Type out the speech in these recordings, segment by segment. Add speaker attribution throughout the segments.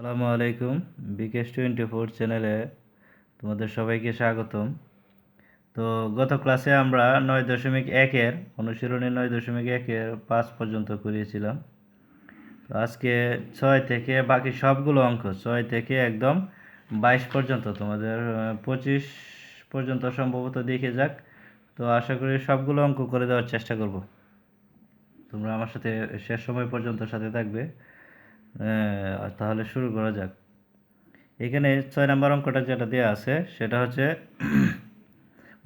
Speaker 1: আসসালামু আলাইকুম। বিকেশ 24 চ্যানেলে তোমাদের সবাইকে স্বাগতম। তো গত ক্লাসে আমরা 9.1-এর অনুশীলনী 9.1-এর 5 পর্যন্ত করিয়েছিলাম। তো আজকে 6 থেকে বাকি সবগুলো অঙ্ক 6 থেকে একদম 22 পর্যন্ত তোমাদের 25 পর্যন্ত সম্ভবত দেখে যাক। তো আশা করি সবগুলো অঙ্ক করে দেওয়ার চেষ্টা করব। তোমরা আমার সাথে শেষ সময় পর্যন্ত সাথে থাকবে। তাহলে শুরু করা যাক। এখানে 6 নম্বর অঙ্কটা যেটা দেওয়া আছে সেটা হচ্ছে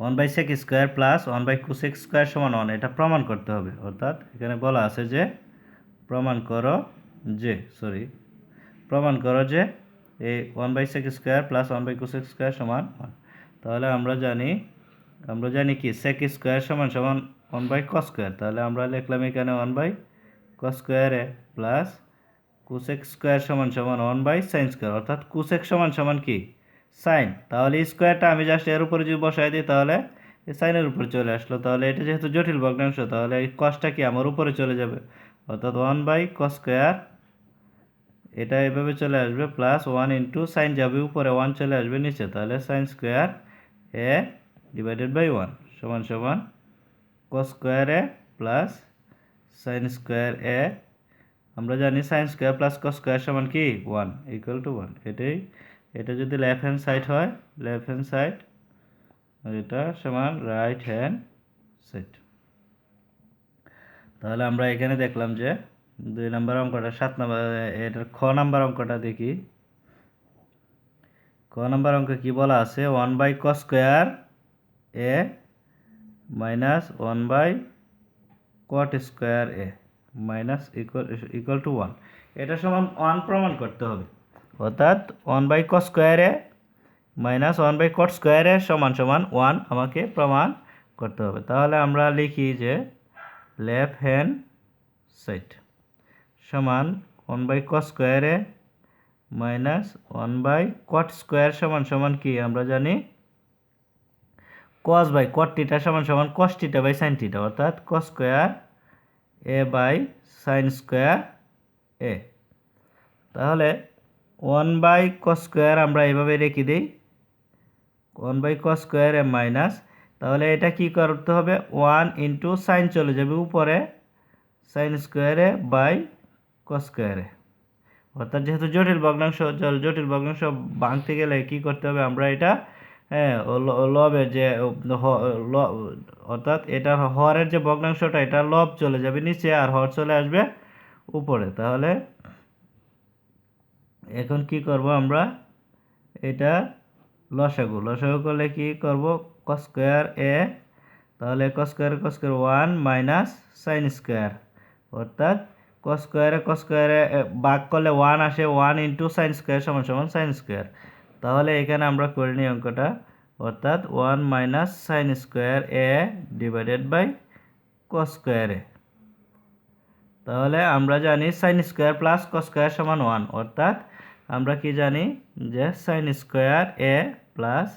Speaker 1: 1/sec² প্লাস 1/cosec² সমান 1 এটা প্রমাণ করতে হবে। অর্থাৎ এখানে বলা আছে যে প্রমাণ করো যে এই 1/sec² প্লাস 1/cosec² সমান 1। তাহলে আমরা জানি কি sec² সমান 1/cos²। তাহলে আমরা লিখলাম এখানে 1/cos² প্লাস cosec² সমান 1/sin²। অর্থাৎ cosec সমান কি সাইন। তাহলে স্কোয়ারটা আমি জাস্ট এর উপরে যদি বসাই দিই তাহলে এই সাইনের উপরে চলে আসলো। তাহলে এটা যেহেতু জটিল ভগ্নাংশ তাহলে এই কসটা কি আমার উপরে চলে যাবে। অর্থাৎ 1/cos², এটা এভাবে চলে আসবে প্লাস 1 ইন্টু সাইন যাবে উপরে, 1 চলে আসবে নিচে। তাহলে sin² a ডিভাইডেড বাই 1 সমান cos² a plus sin² a। আমরা জানি sin² প্লাস cos² সমান কি 1 ইকুয়াল টু 1। এটা যদি লেফট হ্যান্ড সাইড হয় লেফট হ্যান্ড সাইড, আর এটা সমান রাইট হ্যান্ড সাইড। তাহলে আমরা এখানে দেখলাম যে 2 নম্বর অঙ্কটা 7 নম্বর এটার খ নাম্বার অঙ্কটা দেখি। ক নাম্বার অঙ্কে কি বলা আছে 1/cos² a minus 1/cot² a minus equal to 1। এটা সমান 1 প্রমাণ করতে হবে। অর্থাৎ 1/cos² a minus 1/cot² a সমান 1 আমাকে প্রমাণ করতে হবে। তাহলে আমরা লিখি যে লেফট হ্যান্ড সাইড সমান 1/cos² a মাইনাস 1/cot² সমান কি আমরা জানি cos/cot θ সমান cos θ বাই sin θ। অর্থাৎ cos² a by sin² a। তাহলে 1/cos² আমরা এভাবে রেখে দিই 1/cos² a মাইনাস, তাহলে এটা কি করতে হবে 1 ইন্টু সাইন চলে যাবে উপরে sin² a by cos² a। অর্থাৎ যেহেতু জটিল ভগ্নাংশ ভাঙতে গেলে কি করতে হবে আমরা এটা লবের যে অর্থাৎ এটা হরের যে ভগ্নাংশটা এটা লব চলে যাবে নিচে আর হর চলে আসবে উপরে। তাহলে এখন কি করব আমরা এটা লসাগু করলে কি করব cos² a, তাহলে cos² 1 মাইনাস sin²। অর্থাৎ cos² ভাগ করলে 1 আসে, 1 ইন্টু sin² সমান sin²। তাহলে এখানে আমরা করে নিই অঙ্কটা। অর্থাৎ 1 minus sin² a divided by cos² a। তাহলে আমরা জানি sin² প্লাস cos² সমান 1। অর্থাৎ আমরা কি জানি যে sin² a plus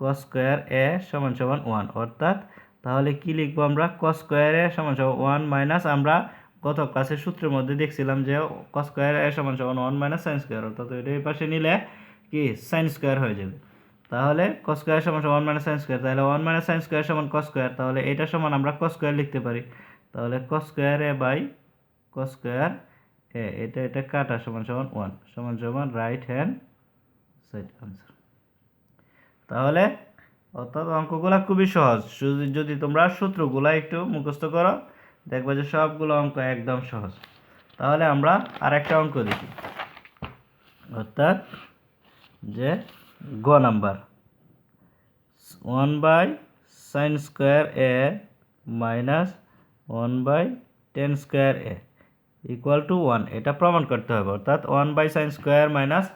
Speaker 1: cos² a সমান 1। অর্থাৎ তাহলে কি লিখবো আমরা cos² a সমান 1 মাইনাস, আমরা গত ক্লাসের সূত্রের মধ্যে দেখছিলাম যে cos² a সমান 1 মাইনাস sin²। অর্থাৎ এটা এই পাশে নিলে কি sin² হয়ে যাবে। তাহলে cos² সমান 1 মাইনাস sin², তাহলে 1 মাইনাস sin² সমান cos²। তাহলে এটা সমান আমরা cos² লিখতে পারি। তাহলে cos² a by cos² a, এটা কাটা সমান 1 সমান রাইট হ্যান্ড সাইড আনসার। তাহলে অর্থাৎ অঙ্কগুলো খুবই সহজ। যদি তোমরা সূত্রগুলো একটু মুখস্থ করো দেখবে যে সবগুলো অঙ্ক একদম সহজ। তাহলে আমরা আরেকটা অঙ্ক দেখি। অর্থাৎ যে গ number 1/sin² a minus 1/tan² a equal to 1 এটা প্রমাণ করতে হবে। অর্থাৎ 1/sin² minus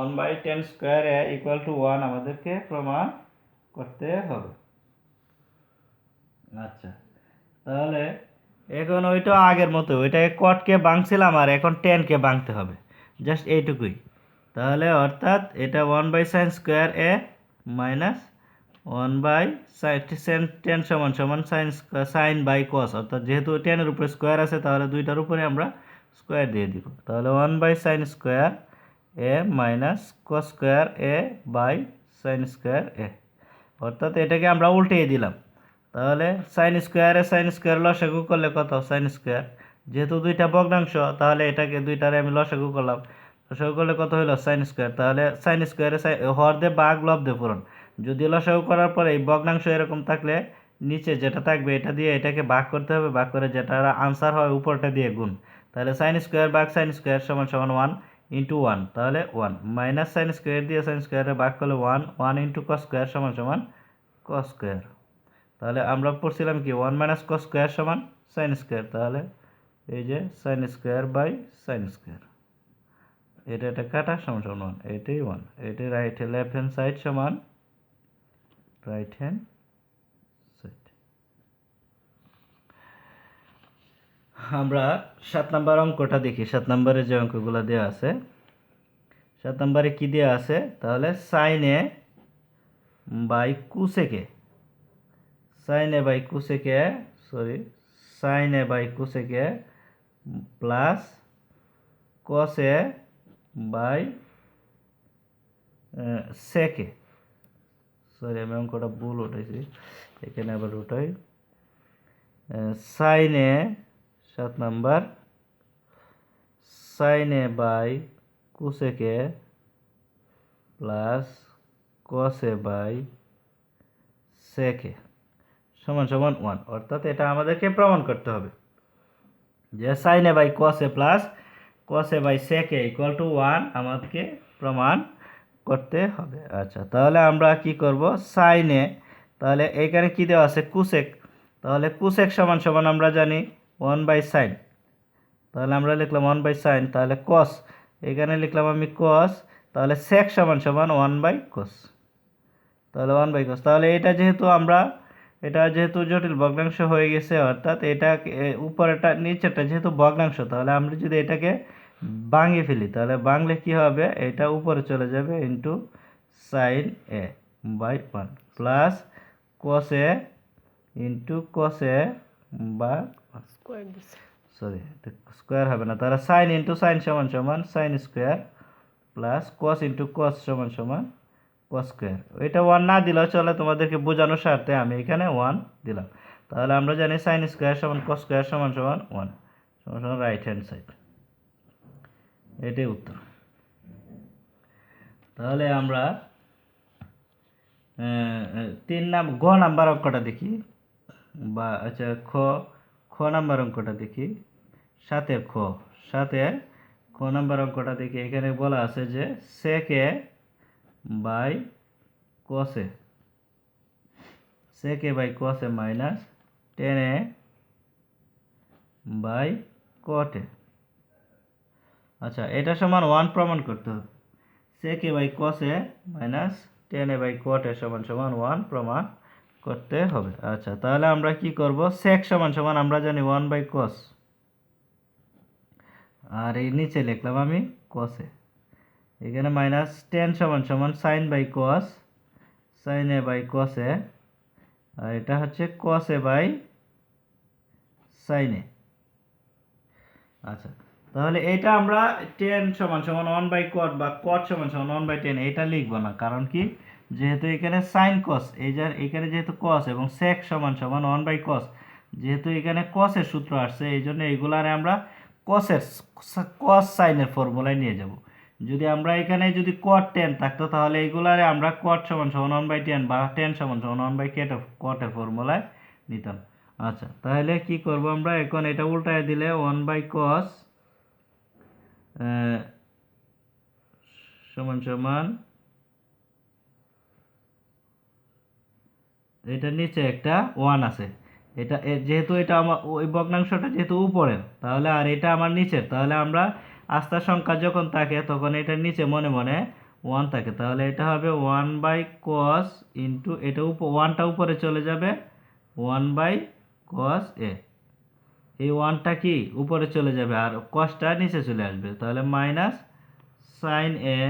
Speaker 1: 1/tan² a equal to 1 আমাদেরকে প্রমাণ করতে হবে। আচ্ছা, তাহলে এখন ওইটা আগের মতো ওইটাকে কটকে ভাঙছিলাম আর এখন টেনকে ভাঙতে হবে, জাস্ট এইটুকুই। তাহলে অর্থাৎ এটা 1/sin² a মাইনাস 1/tan সমান সাইন বাই কস। অর্থাৎ যেহেতু টেনের উপরে স্কোয়ার আছে তাহলে দুইটার উপরে আমরা স্কোয়ার দিয়ে দিব। তাহলে 1/sin² A minus cos square A by sine square A, অর্থাৎ এটাকে আমরা উল্টিয়ে দিলাম। তাহলে সাইন স্কোয়ার লসাগু করলে কত? সাইন স্কোয়ার, যেহেতু দুইটা ভগ্নাংশ তাহলে এটাকে দুইটারে আমি লসাগু করলাম, লসাগু করলে কত হলো? Sign square. তাহলে সাইন স্কোয়ারে হর দিয়ে বাঘ লব দিয়ে পূরণ। যদি লসাগু করার পরে এই ভগ্নাংশ এরকম থাকলে নিচে যেটা থাকবে এটা দিয়ে এটাকে ভাগ করতে হবে, ভাগ করে যেটা আনসার হয় উপরটা দিয়ে গুণ। তাহলে সাইন স্কোয়ার ভাগ সাইন স্কোয়ার সমান সমান 1 ইন্টু 1, তাহলে 1 মাইনাস সাইন স্কোয়ার দিয়ে সাইন স্কোয়ারে ভাগ করলে 1 ইন্টু কস স্কোয়ার সমান সমান কস স্কোয়ার। তাহলে আমরা পড়ছিলাম কি 1 মাইনাস কস স্কোয়ার সমান সাইন স্কোয়ার, তাহলে এই যে sine square by sine square, এটা কাটা সমান সমান 1, এটাই 1, এটি রাইট লেফট হ্যান্ড সাইড সমান রাইট হ্যান্ড সাইড। আমরা 7 নম্বর অঙ্কটা দেখি। 7 নম্বরে যে অঙ্কগুলো দেওয়া আছে, 7 নম্বরে কি দেওয়া আছে? তাহলে সাইনে by cosec A, sine A by cosec A plus cos A by sec A, sorry আমি অঙ্কটা ভুল উঠাইছি, এখানে আবার উঠাই। সাইনে 7 number sine A by cosec A plus cos A by sec A সমান সমান 1, অর্থাৎ এটা আমাদেরকে প্রমাণ করতে হবে যে সাইনে বাই কসে প্লাস কসে বাই সেকে ইকুয়াল টু 1 আমাদেরকে প্রমাণ করতে হবে। আচ্ছা, তাহলে আমরা কি করব? সাইনে, তাহলে এইখানে কি দেওয়া আছে? কুসেক, তাহলে কুসেক সমান সমান আমরা জানি 1 বাই সাইন, তাহলে আমরা লিখলাম 1 বাই সাইন, তাহলে কস এখানে লিখলাম আমি কস, তাহলে সেক সমান সমান 1 বাই কস, তাহলে 1 বাই কস। তাহলে এটা যেহেতু জটিল ভগ্নাংশ হয়ে গেছে, অর্থাৎ এটা উপরেরটা নিচেরটা যেহেতু ভগ্নাংশ, তাহলে আমরা যদি এটাকে ভাঙিয়ে ফেলি, তাহলে ভাঙলে কি হবে? এটা উপরে চলে যাবে into sine A by 1 plus cos A into cos A বা সরি স্কোয়ার হবে না, তাহলে সাইন ইন্টু সাইন সমান সমান সাইন স্কোয়ার প্লাস কস ইন্টু কস সমান সমান কস স্কোয়ার। এটা 1 না দিলেও চলে, তোমাদেরকে বোঝানোর স্বার্থে আমি এখানে 1 দিলাম। তাহলে আমরা জানি সাইন স্কোয়ার সমান কস স্কোয়ার সমান সমান 1 সমান সমান রাইট হ্যান্ড সাইড, এটাই উত্তর। তাহলে আমরা গ নাম্বার অঙ্কটা দেখি, বা আচ্ছা খ নাম্বার অঙ্কটা দেখি, সাতের খ নাম্বার অঙ্কটা দেখি। এখানে বলা আছে যে সেকে বাই কসে মাইনাস টেনে বাই কটে। আচ্ছা, এটা সমান 1 প্রমাণ করতে হবে। সেকে বাই কসে মাইনাস টেনে বাই কটে সমান সমান 1 প্রমাণ করতে হবে। আচ্ছা, তাহলে আমরা কি করব? সেক সমান সমান আমরা জানি 1 বাই কস, আর এই নিচে লিখলাম আমি কসে, এখানে মাইনাস টেন সমান সমান sine by cos, sine A by cos A, আর এটা হচ্ছে কসে বাই সাইন এ। আচ্ছা, তাহলে এটা আমরা টেন সমান সমান 1 বাই কট বা কট সমান সমান 1 বাই টেন এটা লিখবো না, কারণ কি? যেহেতু এখানে সাইন কস, এখানে যেহেতু কস এবং সেক সমান সমান 1 বাই কস, যেহেতু এখানে কসের সূত্র আসছে, এই জন্য এইগুলারে আমরা কস সাইনের ফর্মুলায় নিয়ে যাব। যদি আমরা এখানে যদি কট টেন থাকতো, তাহলে এইগুলারে আমরা কট সমান সমান 1 বাই টেন বা টেন সমান সমান 1 বাই কটের ফর্মুলায় নিতাম। আচ্ছা, তাহলে কি করব আমরা এখন? এটা উল্টায় দিলে 1 বাই কস সমান সমান, এটা নিচে একটা 1 আছে, এটা যেহেতু এটা আমার ওই ভগ্নাংশটা যেহেতু উপরের, তাহলে আর এটা আমার নিচের, তাহলে আমরা আস্থার সংখ্যা যখন থাকে তখন এটার নিচে মনে মনে 1 থাকে, তাহলে এটা হবে 1 বাই কস ইন্টু এটা 1টা উপরে চলে যাবে 1 বাই কস এ, এই 1টা কি উপরে চলে যাবে আর কসটা নিচে চলে আসবে, তাহলে minus sine A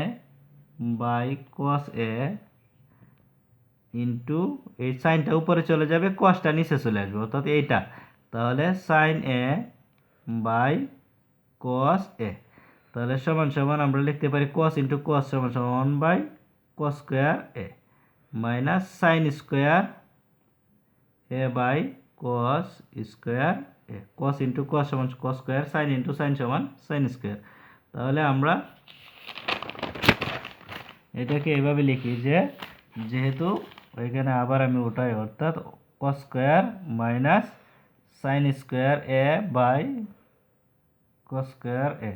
Speaker 1: by cos A into এই সাইনটা উপরে চলে যাবে, কসটা নিচে চলে আসবে, অর্থাৎ এইটা, তাহলে sign A by cos A. তাহলে সমান সমান আমরা লিখতে পারি cos ইন্টু cos সমান সমান 1 by cos square A minus sine square A by cos square A cos into cos সমান cos square sine into sine সমান সাইন স্কোয়ার। তাহলে আমরা এটাকে এভাবে লিখি যে যেহেতু এখানে আবার আমি উঠাই অর্থাৎ cos square minus sine square A by cos square A.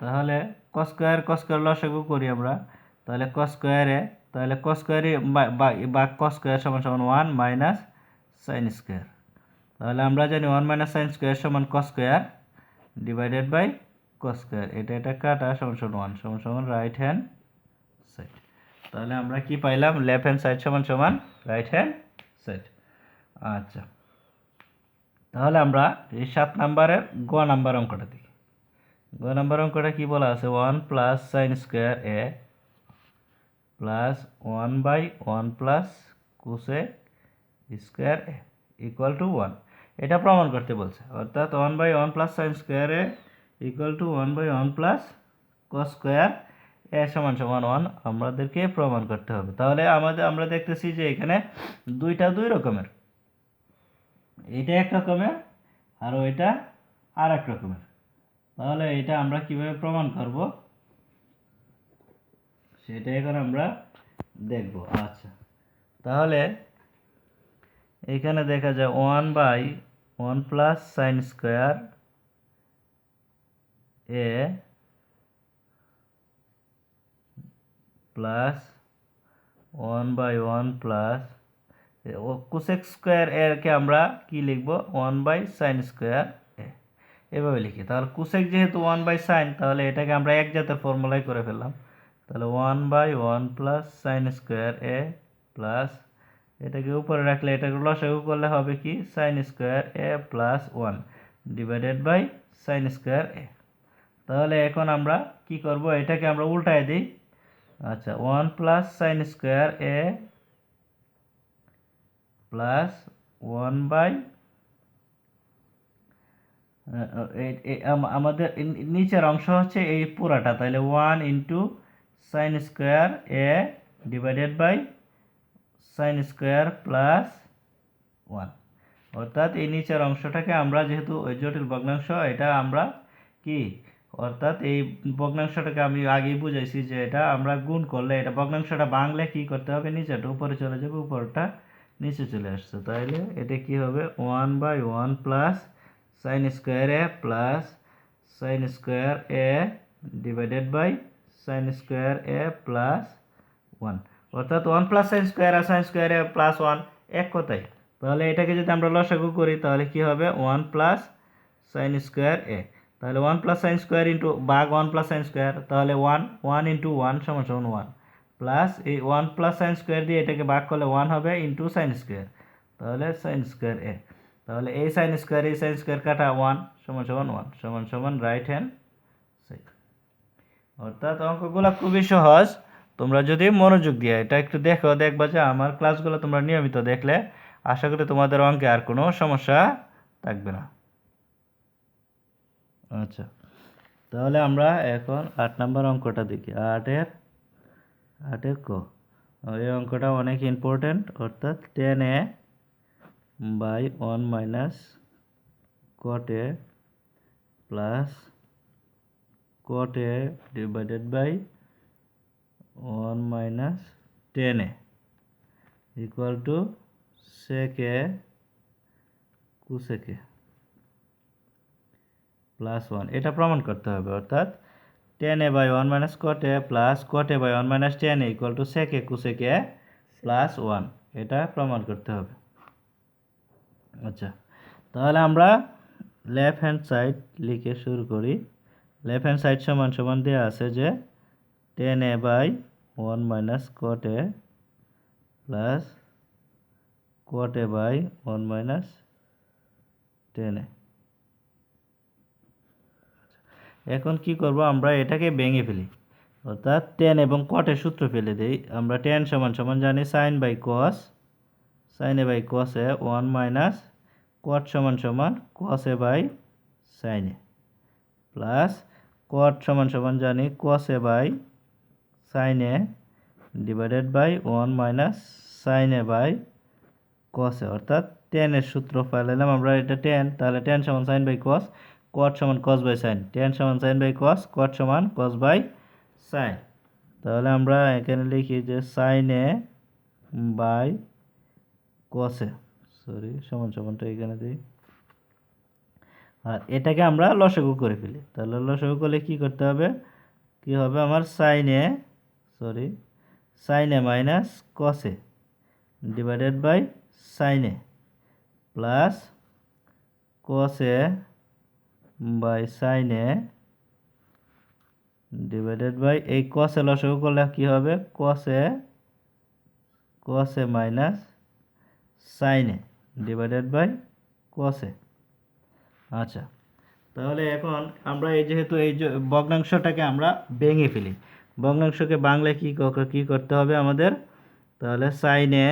Speaker 1: তাহলে cos স্কোয়ার লসাগু করি আমরা, তাহলে cos স্কোয়ার এ, তাহলে cos স্কোয়ারই বা cos স্কোয়ার সমান সমান 1 মাইনাস সাইন স্কোয়ার। তাহলে আমরা জানি 1 মাইনাস সাইন স্কোয়ার সমান cos square divided by cos square, এটা কাটা সমান সমান 1 সমান সমান রাইট হ্যান্ড সাইড। তাহলে আমরা কি পাইলাম, লেফট হ্যান্ড সাইড সমান সমান রাইট হ্যান্ড সাইড। আচ্ছা, তাহলে আমরা এই 7 নাম্বারের গ নাম্বার অঙ্কটা দেখি। গ নাম্বার অঙ্কটা কি বলা আছে, 1 plus sine square A plus 1 by 1 plus cosec square A equal to 1, এটা প্রমাণ করতে বলছে। অর্থাৎ 1 by 1 plus sine square A equal to 1 by 1 plus cos square A সমান সমান 1 আমাদেরকে প্রমাণ করতে হবে। তাহলে আমরা দেখতেছি যে এখানে দুইটা দুই রকমের, এটা এক রকমের আর ওইটা আর এক রকমের। তাহলে এটা আমরা কিভাবে প্রমাণ করব সেটা এখন আমরা দেখব। আচ্ছা, তাহলে এখানে দেখা যায় 1 by 1 plus sine square A plus 1 by 1 plus cosec square এরকে আমরা কি লিখব, 1 বাই সাইন স্কোয়ার এ এভাবে লিখি। তাহলে কোসেক যেহেতু 1 বাই সাইন, তাহলে এটাকে আমরা এক জাতের ফর্মুলায় করে ফেললাম। তাহলে 1 by 1 plus sine square A plus এটাকে উপরে রাখলে এটাকে লসাগু করলে হবে কি sine square A plus 1 divided by sine square A. তাহলে এখন আমরা কি করব, এটাকে আমরা উল্টায় দিই। আচ্ছা, 1 plus sine square A plus 1 by আমাদের নিচের অংশ হচ্ছে এই পুরাটা, তাহলে 1 into sine square A divided by sine square plus 1। অর্থাৎ এই নিচের অংশটাকে আমরা যেহেতু ওই জটিল ভগ্নাংশ, এটা আমরা কি অর্থাৎ এই ভগ্নাংশটাকে আমি আগেই বুঝাইছি যে এটা আমরা গুণ করলে এটা ভগ্নাংশটা ভাঙলে কি করতে হবে, নিচেটা উপরে চলে যাবে, উপরটা নিচে চলে আসছে। তাহলে এটা কি হবে 1 by 1 plus sine square A plus sine square A divided by sine square A plus 1। অর্থাৎ 1 প্লাস সাইন স্কোয়ার আর সাইন স্কোয়ার এ প্লাস 1 এক কথাই। তাহলে এটাকে যদি আমরা লসাগু করি তাহলে কি হবে 1 প্লাস সাইন স্কোয়ার এ, তাহলে 1 প্লাস সাইন স্কোয়ার ইন্টু ভাগ 1 প্লাস সাইন স্কোয়ার, তাহলে 1 ইন্টু 1 সমান সমান 1 প্লাস এই 1 প্লাস সাইন স্কোয়ার দিয়ে এটাকে ভাগ করলে 1 হবে ইন্টু সাইন স্কোয়ার, তাহলে সাইন স্কোয়ার এ। তাহলে এই সাইন স্কোয়ার কাটা 1 সমান সমান 1 সমান সমান রাইট হ্যান্ড সাইড। অর্থাৎ অঙ্কগুলো খুবই সহজ, তোমরা যদি মনোযোগ দিয়ে এটা একটু দেখবা যে আমার ক্লাসগুলো তোমরা নিয়মিত দেখলে আশা করি তোমাদের অঙ্কে আর কোনো সমস্যা থাকবে না। আচ্ছা, তাহলে আমরা এখন 8 নম্বর অঙ্কটা দেখি। 8-এর ক, এই অঙ্কটা অনেক ইম্পর্টেন্ট। অর্থাৎ 10a by 1 minus cot a plus cot a divided by 1 minus 10a equal to sec a cosec a plus 1, এটা প্রমাণ করতে হবে। অর্থাৎ 10a by 1 minus cot a plus cot a by 1 minus 10a equal to sec a cosec a plus 1, এটা প্রমাণ করতে হবে। আচ্ছা, তাহলে আমরা লেফট হ্যান্ড সাইড লিখে শুরু করি। লেফট হ্যান্ড সাইড সমান সমান দেওয়া আছে যে 10a by 1 minus cot a plus cot a by 1 minus 10a। এখন কি করব, আমরা এটাকে ভেঙে ফেলি। অর্থাৎ 10 এবং cot এর সূত্র ফেলে দেই। আমরা 10 সমান সমান জানি sin by cos, sin a by cos a 1 minus cot সমান সমান cos a by sin a plus cot সমান সমান জানি cos A by sine A divided by 1 minus sine A by cos A, অর্থাৎ টেনের সূত্র পাইলাম আমরা, এটা টেন, তাহলে টেন সমান সাইন বাই কস, কট সমান কস বাই সাইন, টেন সমান সাইন বাই কস, কট সমান কস বাই সাইন। তাহলে আমরা এখানে লিখি যে sine A by cos A, sorry সমান সমানটা এখানে দিই, আর এটাকে আমরা লসাগু করে ফেলি। তাহলে লসাগু করলে কি করতে হবে, কি হবে আমার sine A, sorry sine A minus cos A divided by sine A plus cos A by sine A divided by, এই কস এ লসাগু করলে কি হবে cos A minus sine A divided by cos A. আচ্ছা, তাহলে এখন আমরা এই যেহেতু এই যে ভগ্নাংশটাকে আমরা ভেঙে ফেলি, ভগ্নাংশকে বাংলায় কি করতে হবে আমাদের, তাহলে সাইন এ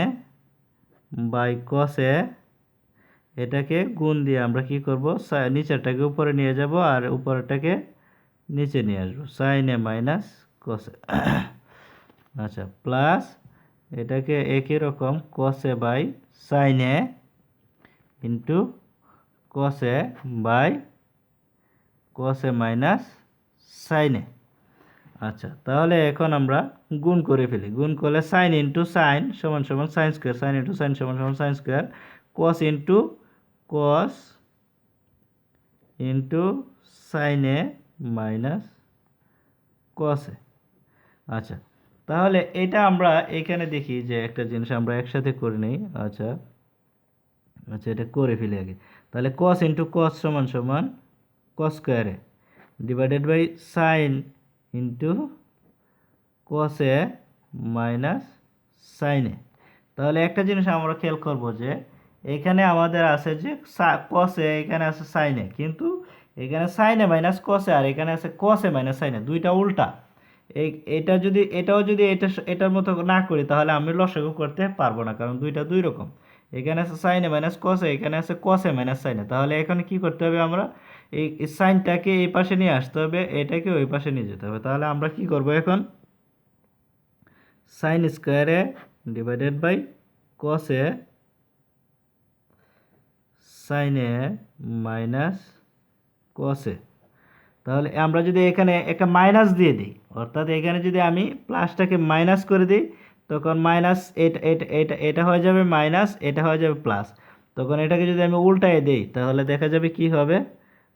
Speaker 1: বাই কস এ, এটাকে গুণ দিয়ে আমরা কি করব, নিচেরটাকে উপরে নিয়ে যাব আর উপরেরটাকে নিচে নিয়ে আসবো, sign A minus cos A. আচ্ছা, প্লাস এটাকে একই রকম cos A by sine A into cos A by cos A minus sine A. আচ্ছা, তাহলে এখন আমরা গুণ করে ফেলি, গুণ করলে সাইন ইন্টু সাইন সমান সমান sine square, sine into sine সমান সমান sine square, cos into cos into sine A minus cos A. আচ্ছা, তাহলে এটা আমরা এখানে দেখি যে একটা জিনিস আমরা একসাথে করে নিই। আচ্ছা আচ্ছা, এটা করে ফেলি আগে। তাহলে কস ইন্টু কস সমান সমান cos square A divided by sine into cos A minus sine A. তাহলে একটা জিনিস আমরা খেয়াল করব যে এখানে আমাদের আছে যে কস এ, এখানে আছে সাইন এ, কিন্তু এখানে সাইন এ মাইনাস কস এ আর এখানে আছে কস এ মাইনাস সাইন এ, দুইটা উল্টা। এটা যদি এটাও যদি এটার মতো না করি তাহলে আমি লসাগু করতে পারবো না, কারণ দুইটা দুই রকম। এখানে আছে সাইন এ মাইনাস কস এ, এখানে আছে কস এ মাইনাস সাইন এ। তাহলে এখানে কি করতে হবে, আমরা এই সাইনটাকে এই পাশে নিয়ে আসতে হবে, এটাকে ওই পাশে নিয়ে যেতে হবে। তাহলে আমরা কি করব এখন, sine square A divided by cos A sine A minus cos A. তাহলে আমরা যদি এখানে একটা মাইনাস দিয়ে দিই, অর্থাৎ এখানে যদি আমি প্লাসটাকে মাইনাস করে দিই, তখন মাইনাস এটা এটা এটা এটা হয়ে যাবে মাইনাস, এটা হয়ে যাবে প্লাস। তখন এটাকে যদি আমি উল্টায় দিই তাহলে দেখা যাবে কি হবে,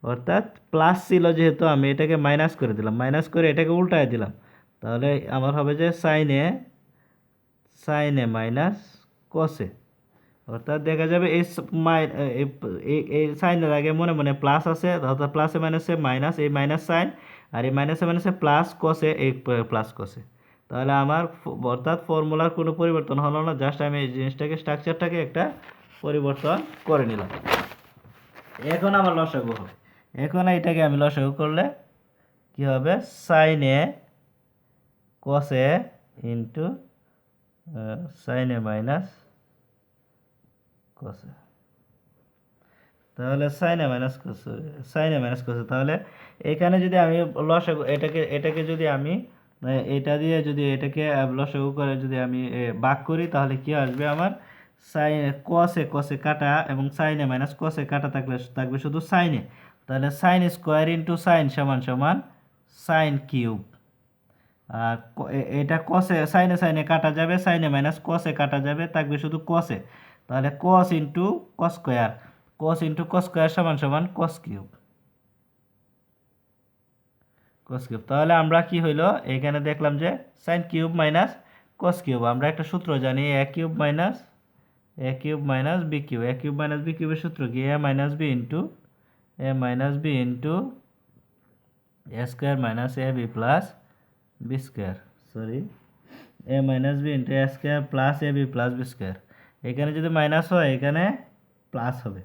Speaker 1: অর্থাৎ প্লাস ছিল যেহেতু আমি এটাকে মাইনাস করে দিলাম, মাইনাস করে এটাকে উল্টায় দিলাম, তাহলে আমার হবে যে sine A minus cos A. অর্থাৎ দেখা যাবে এই সাইনের আগে মনে মনে প্লাস আছে, অর্থাৎ প্লাসে মাইনাসে মাইনাস, এই মাইনাস সাইন আর এই মাইনাসে মাইনাসে প্লাস কসে, এই প্লাস কসে। তাহলে আমার অর্থাৎ ফর্মুলার কোনো পরিবর্তন হলো না, জাস্ট আমি এই জিনিসটাকে স্ট্রাকচারটাকে একটা পরিবর্তন করে নিলাম। এখন আমার লসাগু হবে, এখন এইটাকে আমি লসাগু করলে কি হবে, sign A cos A into sine A minus cos A. তাহলে sign A minus cos, sine A minus কস। তাহলে এখানে যদি আমি লসাগু এটাকে যদি আমি এটা দিয়ে যদি এটাকে লসাগু করে যদি আমি ভাগ করি তাহলে কি আসবে আমার, সাইন কসে কাটা এবং সাইনে মাইনাস কসে কাটা থাকবে শুধু সাইনে। তাহলে সাইন স্কোয়ার ইন্টু সাইন সমান সমান সাইন কিউব। আর এটা কসে সাইনে সাইনে কাটা যাবে, সাইনে মাইনাস কসে কাটা যাবে, থাকবে শুধু কসে। তাহলে কস ইন্টু কস স্কোয়ার, কস ইন্টু কস স্কোয়ার সমান সমান কস কিউব, কস কিউব। তাহলে আমরা কি হইলো এখানে দেখলাম যে sine cube minus cos cube, আমরা একটা সূত্র জানি A cube minus B cube, A cube minus B কিউবের সূত্র কি, A minus B into A square minus A B plus B square, sorry A minus B into A square plus A B plus B square. এখানে যদি minus হয় এখানে plus হবে।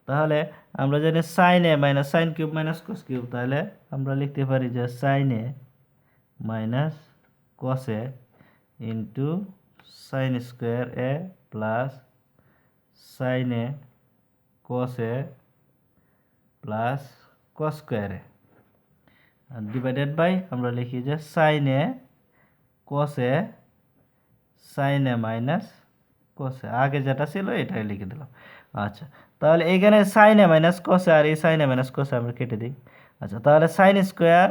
Speaker 1: তাহলে আমরা জানি sine A minus sine cube minus cos cube, তাহলে আমরা লিখতে পারি যে sine A minus cos A into sine square A plus sine A cos A plus cos square A. আর ডিভাইডেড বাই আমরা লিখি যে sine A cos A sine A minus cos A, আগে যেটা ছিল এটাই লিখে দিলাম। আচ্ছা, তাহলে এইখানে সাইন এ মাইনাস কস এ আর এই সাইন এ মাইনাস কস এ আমরা কেটে দিই। আচ্ছা, তাহলে sine square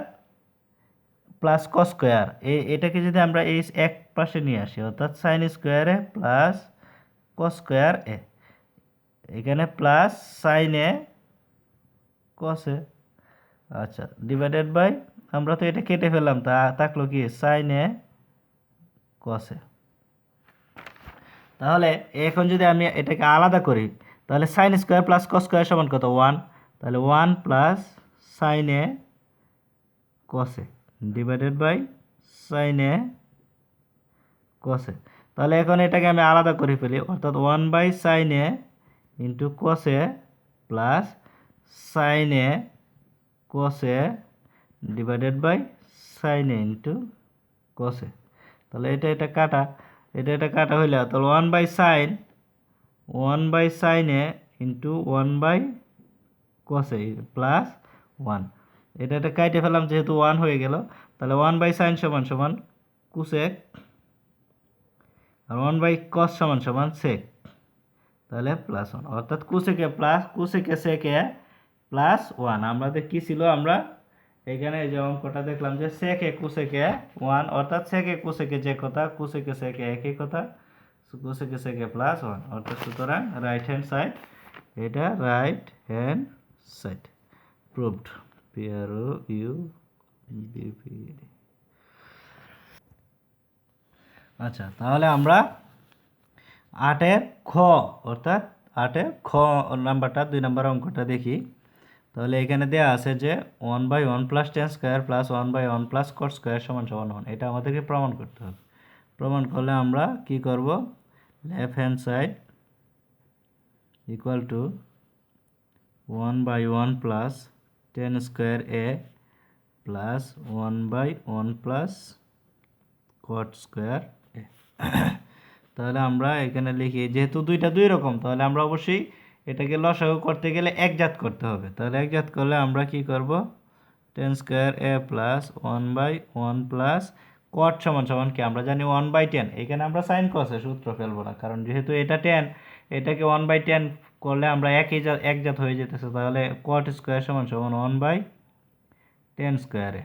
Speaker 1: plus cos square এটাকে যদি আমরা এই এক পাশে নিয়ে আসি, অর্থাৎ sign square A plus cos square এ, এখানে plus sine A cos A. আচ্ছা, ডিভাইডেড বাই আমরা তো এটা কেটে ফেললাম, তা থাকলো কি সাইন এ কস এ। তাহলে এখন যদি আমি এটাকে আলাদা করি, তাহলে sine square plus cos square সমান কত 1, তাহলে 1 plus sine A cos A divided by sine A cos A. তাহলে এখন এটাকে আমি আলাদা করে ফেলি, অর্থাৎ 1 by sine A into cos A plus sine A cos A divided by sine A into cos A. তাহলে এটা কাটা হইলে তাহলে 1 by sine A into 1 by cos A plus 1, এটা কাটে ফেলাম যেহেতু 1 হয়ে গেল। তাহলে 1 বাই সাইন সমান সমান কুসেক আর 1 বাই কস সমান সমান সেক, তাহলে প্লাস 1, অর্থাৎ কুসেকে সেকে প্লাস 1। আমাদের কি ছিল, আমরা এখানে যে অঙ্কটা দেখলাম যে সেকে কুসেকে 1, অর্থাৎ সেকে কুসেকে যে কথা, কুসেকে সেকে একই কথা, কুসেকে সেকে প্লাস 1, অর্থাৎ সুতরাং রাইট হ্যান্ড সাইড, এটা right hand side proved. PROUVD। আচ্ছা, তাহলে আমরা 8-এর খ, অর্থাৎ 8-এর খ নাম্বারটা 2 নম্বর অঙ্কটা দেখি। তাহলে এখানে দেওয়া আছে যে 1 by 1 plus tan square plus 1 by 1 plus cot square সমান সমান 1, এটা আমাদেরকে প্রমাণ করতে হবে। প্রমাণ করলে আমরা কি করব, left hand side equal to 1 by 1 plus tan square A plus 1 by 1 plus cot square A. তাহলে আমরা এখানে লিখি, যেহেতু দুইটা দুই রকম, তাহলে আমরা অবশ্যই এটাকে লসাগু করতে গেলে একজাত করতে হবে। তাহলে একজাত করলে আমরা কি করব, tan square A plus 1 by 1 plus cot সমান সমান কি আমরা জানি 1 বাই 10। এখানে আমরা সাইন কসে সূত্র ফেলবো না, কারণ যেহেতু এটা 10, এটাকে 1 বাই 10 করলে আমরা একজাত হয়ে যেতেছে। তাহলে কট স্কোয়ার সমান সমান 1 বাই 10 স্কোয়ার এ।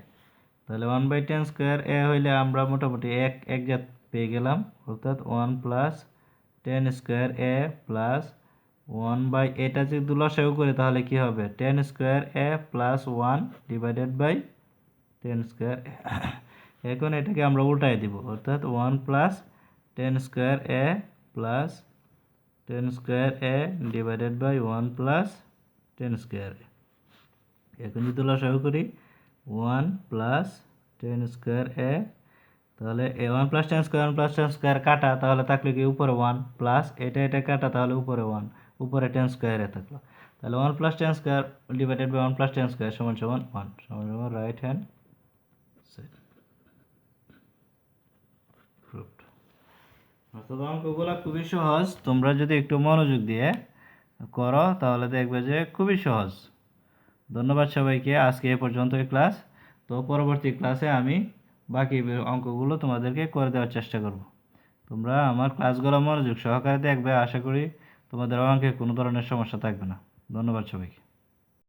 Speaker 1: তাহলে 1 বাই 10 স্কোয়ার এ হইলে আমরা মোটামুটি একজাত পেয়ে গেলাম, অর্থাৎ 1 plus 10 square A plus 1 by, এটা যদি লসাগু করি তাহলে কি হবে, 10 square A plus 1 divided by 10 square A. এখন এটাকে আমরা উল্টাই দিব, অর্থাৎ 1 plus 10 square A plus 10 square A divided by 1 plus 10 square A. এখন যদি লসাগু করি 1 প্লাস 10 স্কোয়ার এ, তাহলে 1 প্লাস 10 স্কোয়ার 1 প্লাস 10 স্কোয়ার কাটা, তাহলে থাকলে কি উপরে 1 প্লাস এটা কাটা, তাহলে উপরে 1, উপরে 10 স্কোয়ার এ থাকলো। তাহলে 1 plus 10 square divided by 1 plus 10 square সমান সমান 1 সমান সমান রাইট হ্যান্ড সাইড প্রুভড। অর্থাৎ অঙ্কগুলো খুবই সহজ, তোমরা যদি একটু মনোযোগ দিয়ে করো তাহলে দেখবে যে খুবই সহজ। ধন্যবাদ সবাইকে, আজকে এ পর্যন্তই ক্লাস। তো পরবর্তী ক্লাসে আমি বাকি অঙ্কগুলো তোমাদেরকে করে দেওয়ার চেষ্টা করব। তোমরা আমার ক্লাসগুলো মনোযোগ সহকারে দেখবে, আশা করি তোমাদের অঙ্কে কোনো ধরনের সমস্যা থাকবে না। ধন্যবাদ সবাইকে।